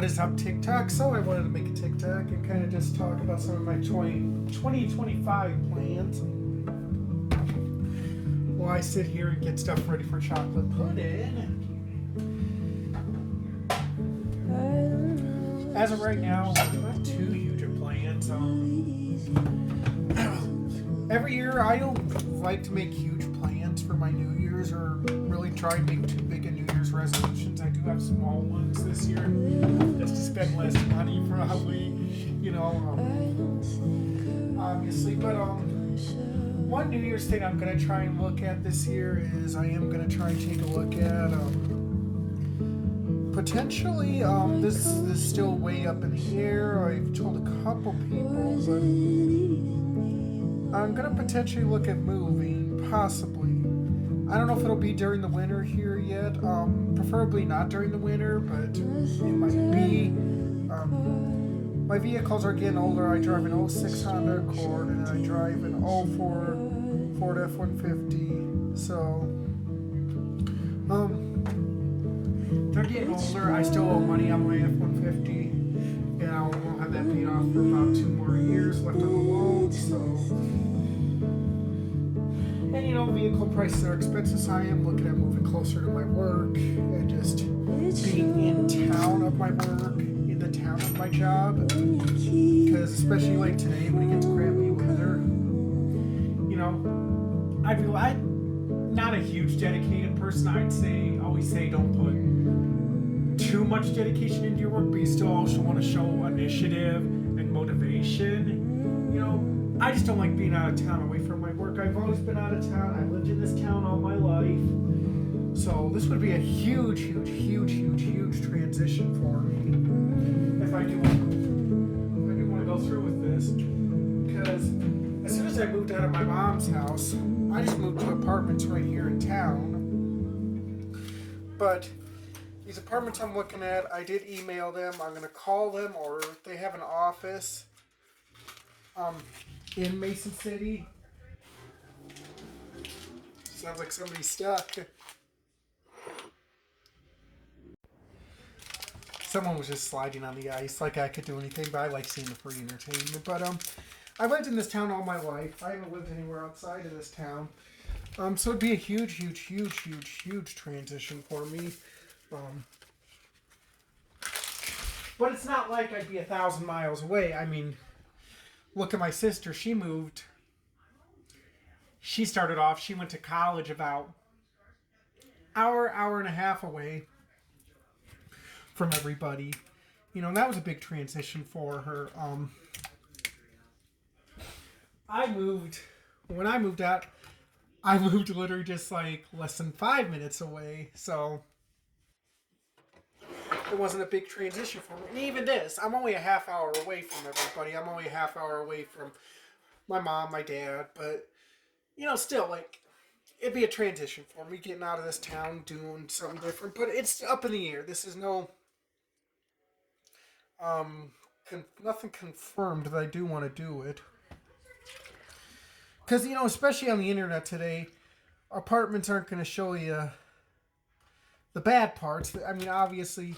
What is up, TikTok? So I wanted to make a TikTok and kind of just talk about some of my 2025 plans. While I sit here and get stuff ready for chocolate pudding. As of right now, not too huge of plans. Every year I don't like to make huge plans for my New Year's or really try and make too big a New Year's resolutions. I do have small ones this year, just to spend less money probably, obviously. But one New Year's thing I'm going to try and look at this year is I am going to try and take a look at potentially, this is still way up in the air. I've told a couple people, but I'm gonna potentially look at moving, possibly. I don't know if it'll be during the winter here yet. Preferably not during the winter, but it might be. My vehicles are getting older. I drive an '06 Honda Accord and I drive an '04 Ford F-150. So, they're getting older. I still owe money on my F-150, and I won't have that paid off for about 2 more years left on the loan. So, and vehicle prices are expensive, so I am looking at moving closer to my work and just being in town of my work, in the town of my job. Because especially like today when it gets crappy weather, I'm not a huge dedicated person. Always say don't put too much dedication into your work, but you still also want to show initiative and motivation. I just don't like being out of town away from my work. I've always been out of town. I've lived in this town all my life. So this would be a huge transition for me if I do want to go through with this. Because as soon as I moved out of my mom's house, I just moved to apartments right here in town. But these apartments I'm looking at, I did email them. I'm going to call them, or they have an office in Mason City. Sounds like somebody's stuck. Someone was just sliding on the ice like I could do anything, but I like seeing the free entertainment. But I've lived in this town all my life. I haven't lived anywhere outside of this town. So it'd be a huge transition for me. But it's not like I'd be 1,000 miles away. I mean, look at my sister. She moved. She started off, she went to college about hour and a half away from everybody. And that was a big transition for her. When I moved out, I moved literally just like less than 5 minutes away. So it wasn't a big transition for me. And even this, I'm only a half hour away from everybody. I'm only a half hour away from my mom, my dad. But, still, like, it'd be a transition for me getting out of this town, doing something different. But it's up in the air. This is nothing confirmed that I do want to do it. Because, especially on the internet today, apartments aren't going to show you the bad parts. I mean, obviously,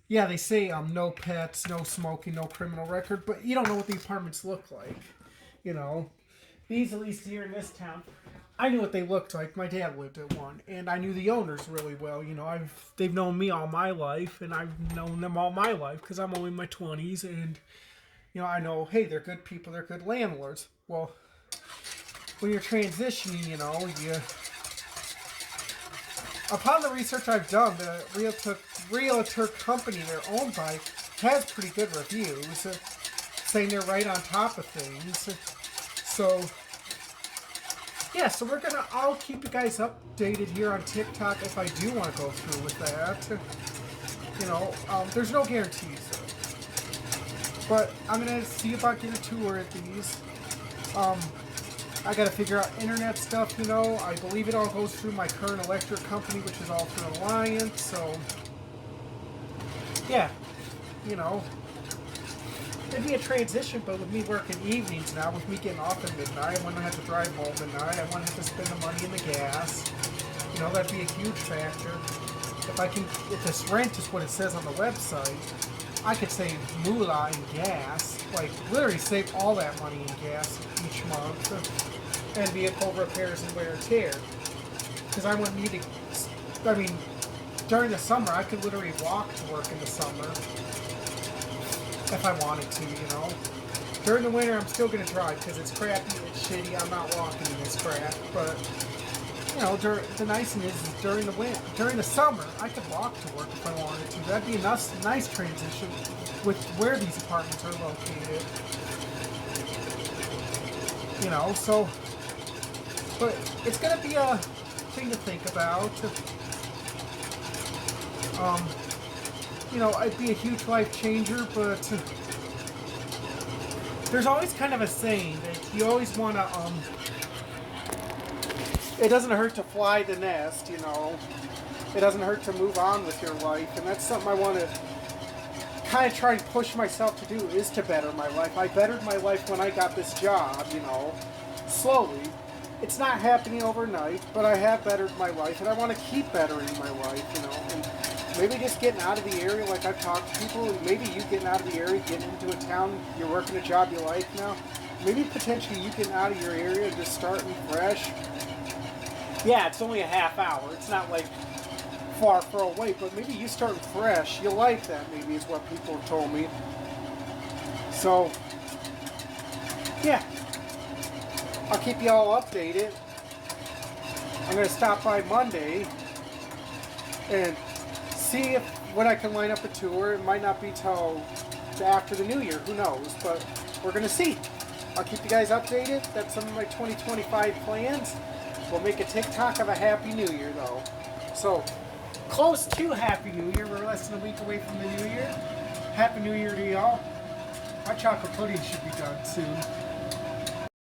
yeah, they say no pets, no smoking, no criminal record, but you don't know what the apartments look like. These, at least here in this town, I knew what they looked like. My dad lived at one, and I knew the owners really well. They've known me all my life, and I've known them all my life because I'm only in my 20s, and I know, hey, they're good people, they're good landlords. Well, when you're transitioning, upon the research I've done, the realtor company they're owned by has pretty good reviews, saying they're right on top of things. So, yeah, so I'll keep you guys updated here on TikTok if I do want to go through with that. There's no guarantees. But I'm going to see about getting a tour at these. I got to figure out internet stuff, I believe it all goes through my current electric company, which is all through Alliance, so, yeah, it'd be a transition, but with me working evenings now, with me getting off at midnight, I wouldn't have to drive home at night, I wouldn't have to spend the money in the gas, that'd be a huge factor. if this rent is what it says on the website, I could save moolah in gas, like literally save all that money in gas each month, and vehicle repairs and wear and tear. Because I wouldn't need to, I mean, during the summer, I could literally walk to work in the summer if I wanted to, you know. During the winter, I'm still going to drive because it's crappy, it's shitty, I'm not walking in this crap, but, you know, the nice thing is during the summer, I could walk to work if I wanted to. That'd be a nice transition with where these apartments are located. You know, so, but it's going to be a thing to think about. You know, it'd be a huge life changer, but there's always kind of a saying that you always want to, it doesn't hurt to fly the nest, you know. It doesn't hurt to move on with your life, and that's something I want to kind of try and push myself to do, is to better my life. I bettered my life when I got this job, you know, slowly. It's not happening overnight, but I have bettered my life, and I want to keep bettering my life, you know. And maybe just getting out of the area, like I've talked to people, maybe you getting out of the area, getting into a town, you're working a job you like now. Maybe potentially you getting out of your area, just starting fresh. Yeah, it's only a half hour. It's not like far away, but maybe you starting fresh. You like that, maybe, is what people have told me. So, yeah. I'll keep you all updated. I'm going to stop by Monday and see when I can line up a tour. It might not be till after the new year. Who knows? But we're going to see. I'll keep you guys updated. That's some of my 2025 plans. We'll make a TikTok of a Happy New Year, though. So, close to Happy New Year. We're less than a week away from the New Year. Happy New Year to y'all. My chocolate pudding should be done soon.